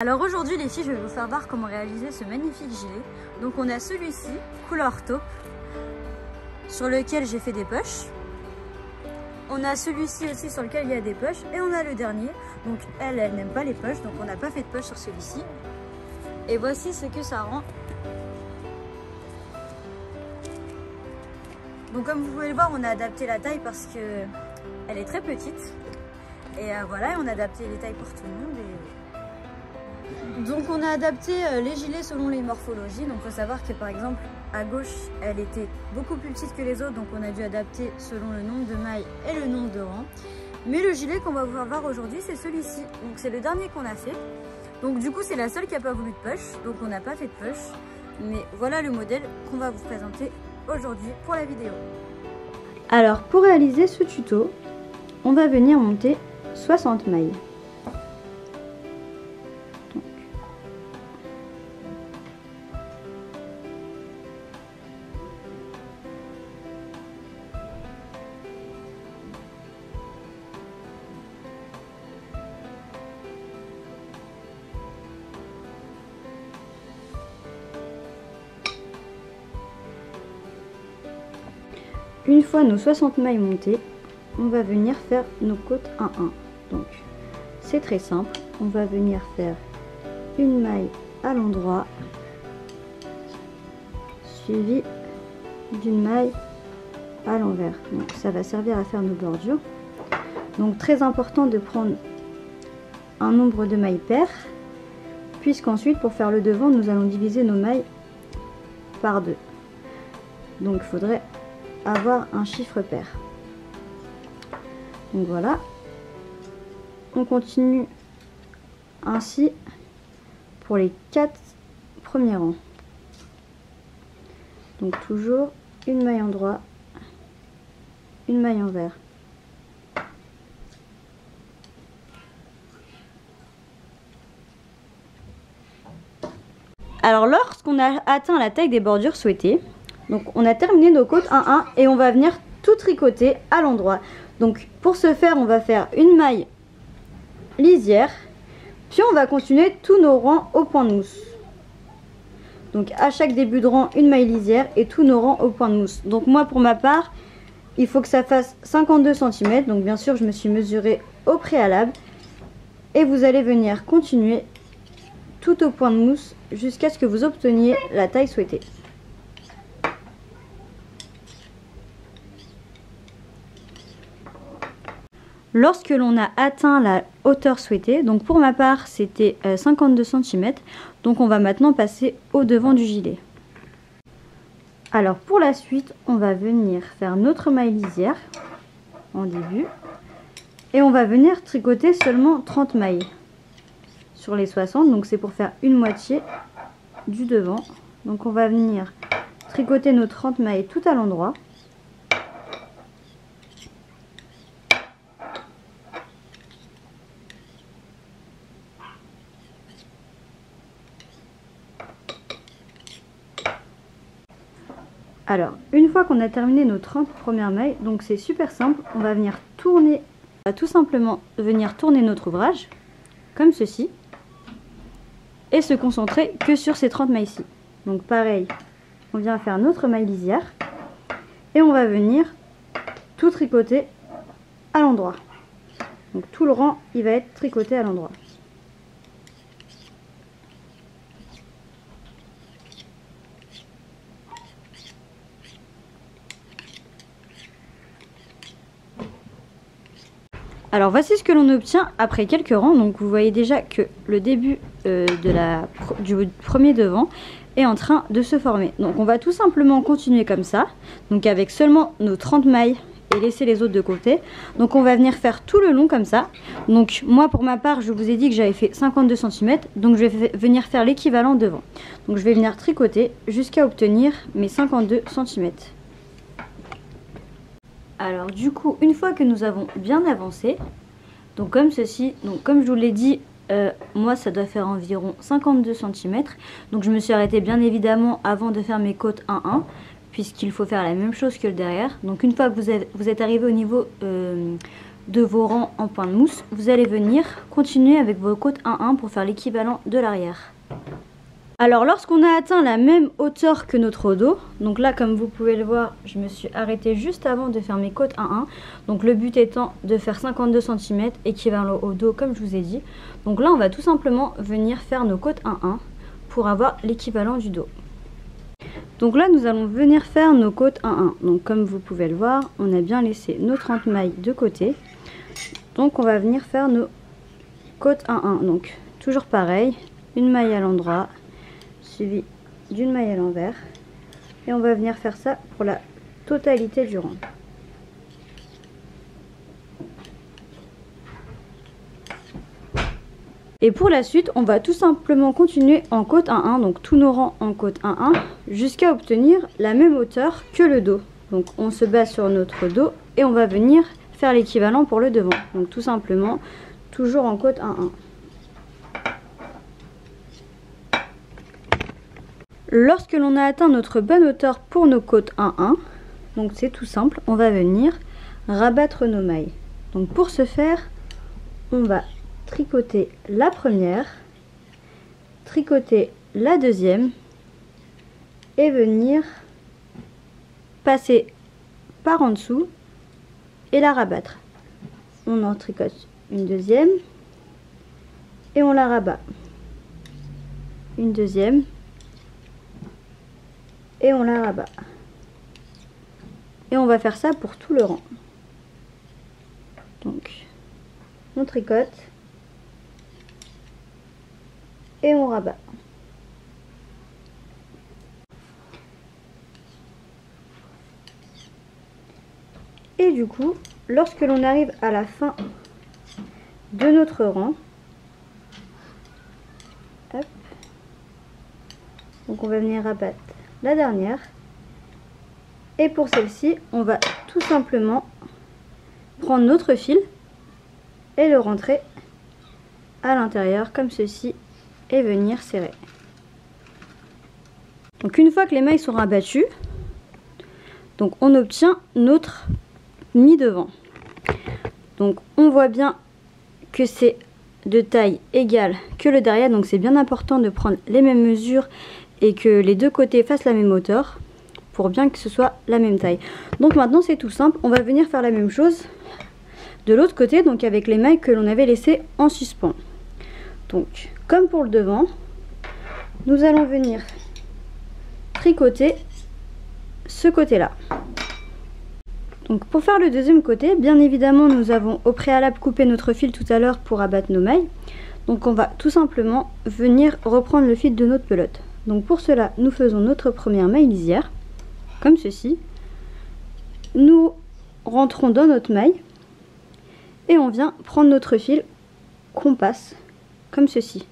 Alors aujourd'hui les filles, je vais vous faire voir comment réaliser ce magnifique gilet. Donc on a celui-ci, couleur taupe, sur lequel j'ai fait des poches. On a celui-ci aussi sur lequel il y a des poches. Et on a le dernier, donc elle n'aime pas les poches, donc on n'a pas fait de poche sur celui-ci. Et voici ce que ça rend. Donc comme vous pouvez le voir, on a adapté la taille parce que elle est très petite. Et voilà, on a adapté les tailles pour tout le monde. Donc on a adapté les gilets selon les morphologies. Donc il faut savoir que par exemple à gauche elle était beaucoup plus petite que les autres, donc on a dû adapter selon le nombre de mailles et le nombre de rangs. Mais le gilet qu'on va vous voir aujourd'hui c'est celui-ci, donc c'est le dernier qu'on a fait. Donc du coup c'est la seule qui n'a pas voulu de poche, donc on n'a pas fait de poche. Mais voilà le modèle qu'on va vous présenter aujourd'hui pour la vidéo. Alors pour réaliser ce tuto, on va venir monter 60 mailles. Une fois nos 60 mailles montées, on va venir faire nos côtes 1-1. Donc c'est très simple, on va venir faire une maille à l'endroit suivie d'une maille à l'envers. Donc ça va servir à faire nos bordures. Donc très important de prendre un nombre de mailles paires, puisqu'ensuite pour faire le devant nous allons diviser nos mailles par 2. Donc il faudrait avoir un chiffre pair. Donc voilà, on continue ainsi pour les 4 premiers rangs. Donc toujours une maille en droit, une maille envers. Alors lorsqu'on a atteint la taille des bordures souhaitées, donc on a terminé nos côtes 1-1 et on va venir tout tricoter à l'endroit. Donc pour ce faire, on va faire une maille lisière, puis on va continuer tous nos rangs au point de mousse. Donc à chaque début de rang, une maille lisière et tous nos rangs au point de mousse. Donc moi pour ma part, il faut que ça fasse 52 cm. Donc bien sûr, je me suis mesurée au préalable. Et vous allez venir continuer tout au point de mousse jusqu'à ce que vous obteniez la taille souhaitée. Lorsque l'on a atteint la hauteur souhaitée, donc pour ma part c'était 52 cm, donc on va maintenant passer au devant du gilet. Alors pour la suite, on va venir faire notre maille lisière en début et on va venir tricoter seulement 30 mailles sur les 60, donc c'est pour faire une moitié du devant. Donc on va venir tricoter nos 30 mailles tout à l'endroit. Alors, une fois qu'on a terminé nos 30 premières mailles, donc c'est super simple, on va venir tourner, on va tout simplement venir tourner notre ouvrage, comme ceci, et se concentrer que sur ces 30 mailles-ci. Donc pareil, on vient faire notre maille lisière, et on va venir tout tricoter à l'endroit. Donc tout le rang, il va être tricoté à l'endroit. Alors voici ce que l'on obtient après quelques rangs. Donc vous voyez déjà que le début du premier devant est en train de se former. Donc on va tout simplement continuer comme ça, donc avec seulement nos 30 mailles et laisser les autres de côté. Donc on va venir faire tout le long comme ça. Donc moi pour ma part, je vous ai dit que j'avais fait 52 cm, donc je vais venir faire l'équivalent devant. Donc je vais venir tricoter jusqu'à obtenir mes 52 cm. Alors du coup, une fois que nous avons bien avancé, donc comme ceci, donc comme je vous l'ai dit, moi ça doit faire environ 52 cm. Donc je me suis arrêtée bien évidemment avant de faire mes côtes 1-1, puisqu'il faut faire la même chose que le derrière. Donc une fois que vous êtes arrivé au niveau de vos rangs en point de mousse, vous allez venir continuer avec vos côtes 1-1 pour faire l'équivalent de l'arrière. Alors lorsqu'on a atteint la même hauteur que notre dos, donc là comme vous pouvez le voir, je me suis arrêtée juste avant de faire mes côtes 1-1. Donc le but étant de faire 52 cm équivalent au dos comme je vous ai dit. Donc là on va tout simplement venir faire nos côtes 1-1 pour avoir l'équivalent du dos. Donc là nous allons venir faire nos côtes 1-1. Donc comme vous pouvez le voir, on a bien laissé nos 30 mailles de côté. Donc on va venir faire nos côtes 1-1. Donc toujours pareil, une maille à l'endroit suivi d'une maille à l'envers et on va venir faire ça pour la totalité du rang. Et pour la suite, on va tout simplement continuer en côte 1-1, donc tous nos rangs en côte 1-1 jusqu'à obtenir la même hauteur que le dos. Donc on se base sur notre dos et on va venir faire l'équivalent pour le devant. Donc tout simplement toujours en côte 1-1. Lorsque l'on a atteint notre bonne hauteur pour nos côtes 1-1, donc c'est tout simple, on va venir rabattre nos mailles. Donc pour ce faire, on va tricoter la première, tricoter la deuxième et venir passer par en dessous et la rabattre. On en tricote une deuxième et on la rabat. Une deuxième. Et on la rabat. Et on va faire ça pour tout le rang. Donc, on tricote. Et on rabat. Et du coup, lorsque l'on arrive à la fin de notre rang, hop, donc on va venir rabattre la dernière et pour celle-ci on va tout simplement prendre notre fil et le rentrer à l'intérieur comme ceci et venir serrer. Donc une fois que les mailles sont rabattues, donc on obtient notre mi-devant. Donc on voit bien que c'est de taille égale que le derrière, donc c'est bien important de prendre les mêmes mesures et que les deux côtés fassent la même hauteur pour bien que ce soit la même taille. Donc maintenant c'est tout simple, on va venir faire la même chose de l'autre côté, donc avec les mailles que l'on avait laissées en suspens. Donc comme pour le devant, nous allons venir tricoter ce côté là. Donc pour faire le deuxième côté, bien évidemment nous avons au préalable coupé notre fil tout à l'heure pour abattre nos mailles. Donc on va tout simplement venir reprendre le fil de notre pelote. Donc pour cela, nous faisons notre première maille lisière, comme ceci. Nous rentrons dans notre maille et on vient prendre notre fil qu'on passe, comme ceci.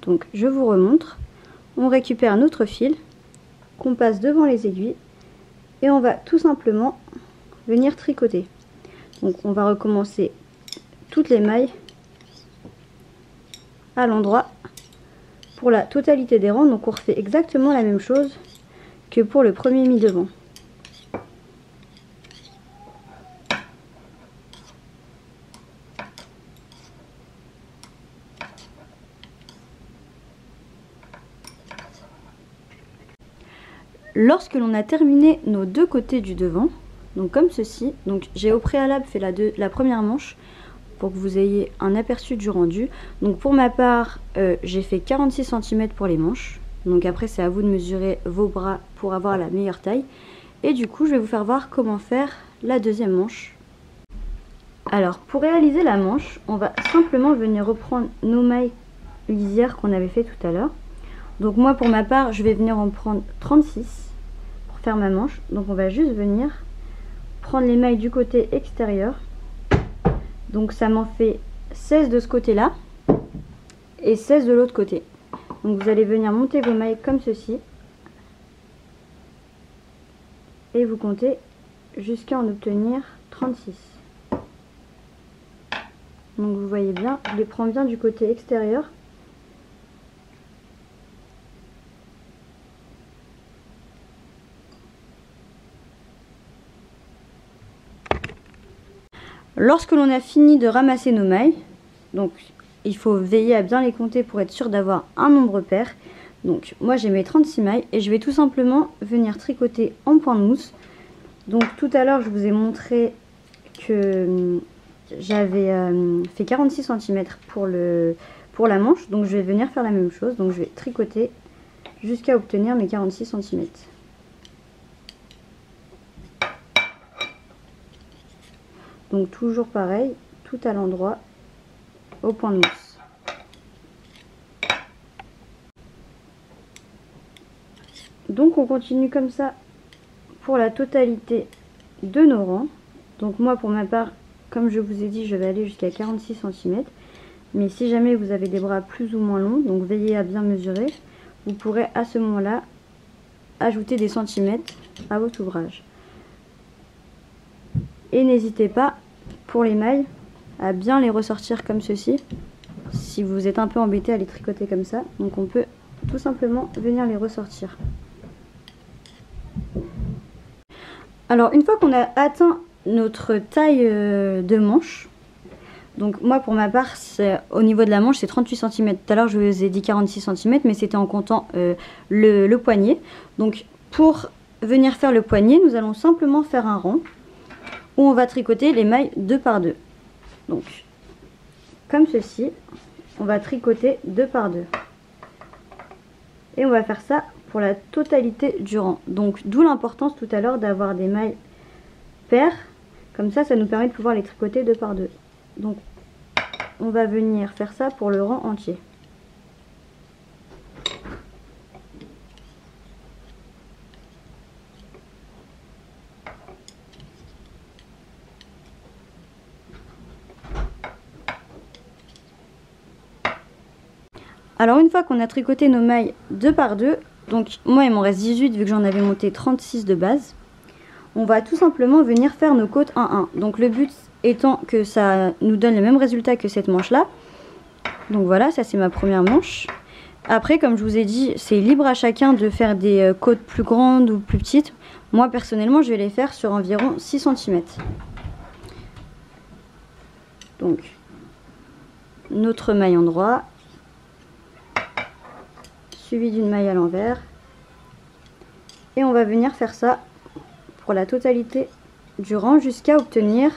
Donc je vous remontre. On récupère notre fil qu'on passe devant les aiguilles et on va tout simplement venir tricoter. Donc on va recommencer toutes les mailles à l'endroit pour la totalité des rangs. Donc on refait exactement la même chose que pour le premier mi-devant. Lorsque l'on a terminé nos deux côtés du devant, donc comme ceci, donc j'ai au préalable fait la première manche pour que vous ayez un aperçu du rendu. Donc pour ma part, j'ai fait 46 cm pour les manches. Donc après c'est à vous de mesurer vos bras pour avoir la meilleure taille. Et du coup je vais vous faire voir comment faire la deuxième manche. Alors pour réaliser la manche, on va simplement venir reprendre nos mailles lisières qu'on avait fait tout à l'heure. Donc moi pour ma part je vais venir en prendre 36 pour faire ma manche. Donc on va juste venir prendre les mailles du côté extérieur. Donc ça m'en fait 16 de ce côté là et 16 de l'autre côté. Donc vous allez venir monter vos mailles comme ceci et vous comptez jusqu'à en obtenir 36. Donc vous voyez bien, je les prends bien du côté extérieur. lorsque l'on a fini de ramasser nos mailles, donc il faut veiller à bien les compter pour être sûr d'avoir un nombre pair. Donc moi j'ai mes 36 mailles et je vais tout simplement venir tricoter en point de mousse. Donc tout à l'heure je vous ai montré que j'avais fait 46 cm pour la manche. Donc je vais venir faire la même chose. Donc je vais tricoter jusqu'à obtenir mes 46 cm. Donc toujours pareil, tout à l'endroit, au point de mousse. Donc on continue comme ça pour la totalité de nos rangs. Donc moi pour ma part, comme je vous ai dit, je vais aller jusqu'à 46 cm. Mais si jamais vous avez des bras plus ou moins longs, donc veillez à bien mesurer, vous pourrez à ce moment-là ajouter des centimètres à votre ouvrage. Et n'hésitez pas, pour les mailles, à bien les ressortir comme ceci. Si vous êtes un peu embêté à les tricoter comme ça, donc on peut tout simplement venir les ressortir. Alors une fois qu'on a atteint notre taille de manche, donc moi pour ma part au niveau de la manche c'est 38 cm. Tout à l'heure je vous ai dit 46 cm mais c'était en comptant le poignet. Donc pour venir faire le poignet, nous allons simplement faire un rang où on va tricoter les mailles 2 par 2. Donc comme ceci, on va tricoter 2 par 2. Et on va faire ça pour la totalité du rang. Donc d'où l'importance tout à l'heure d'avoir des mailles paires. Comme ça nous permet de pouvoir les tricoter 2 par 2. Donc on va venir faire ça pour le rang entier. Alors une fois qu'on a tricoté nos mailles 2 par 2, donc moi il m'en reste 18 vu que j'en avais monté 36 de base, on va tout simplement venir faire nos côtes 1-1. Donc le but étant que ça nous donne le même résultat que cette manche là. Donc voilà, ça c'est ma première manche. Après comme je vous ai dit, c'est libre à chacun de faire des côtes plus grandes ou plus petites. Moi personnellement je vais les faire sur environ 6 cm. Donc notre maille en droit, suivi d'une maille à l'envers, et on va venir faire ça pour la totalité du rang jusqu'à obtenir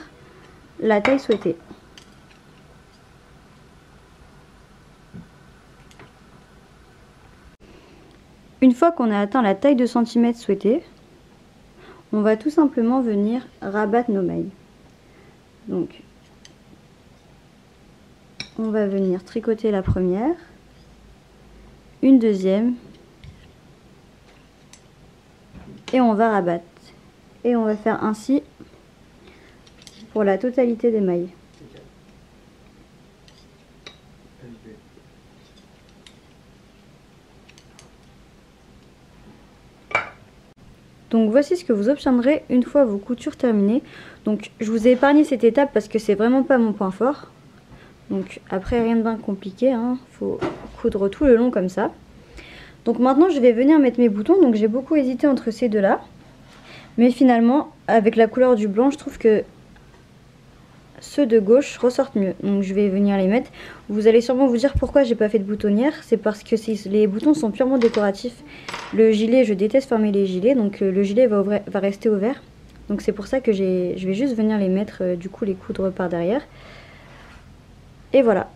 la taille souhaitée. Une fois qu'on a atteint la taille de centimètres souhaitée, on va tout simplement venir rabattre nos mailles. Donc on va venir tricoter la première, une deuxième, et on va rabattre. Et on va faire ainsi pour la totalité des mailles. Donc voici ce que vous obtiendrez une fois vos coutures terminées. Donc je vous ai épargné cette étape parce que c'est vraiment pas mon point fort. Donc après rien de bien compliqué, hein. Faut coudre tout le long comme ça. Donc maintenant je vais venir mettre mes boutons. Donc j'ai beaucoup hésité entre ces deux là. Mais finalement avec la couleur du blanc je trouve que ceux de gauche ressortent mieux. Donc je vais venir les mettre. Vous allez sûrement vous dire pourquoi j'ai pas fait de boutonnière. C'est parce que les boutons sont purement décoratifs. Le gilet, je déteste fermer les gilets. Donc le gilet va rester ouvert. Donc c'est pour ça que je vais juste venir les mettre, du coup les coudre par derrière. Et voilà.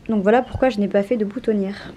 Donc voilà pourquoi je n'ai pas fait de boutonnière.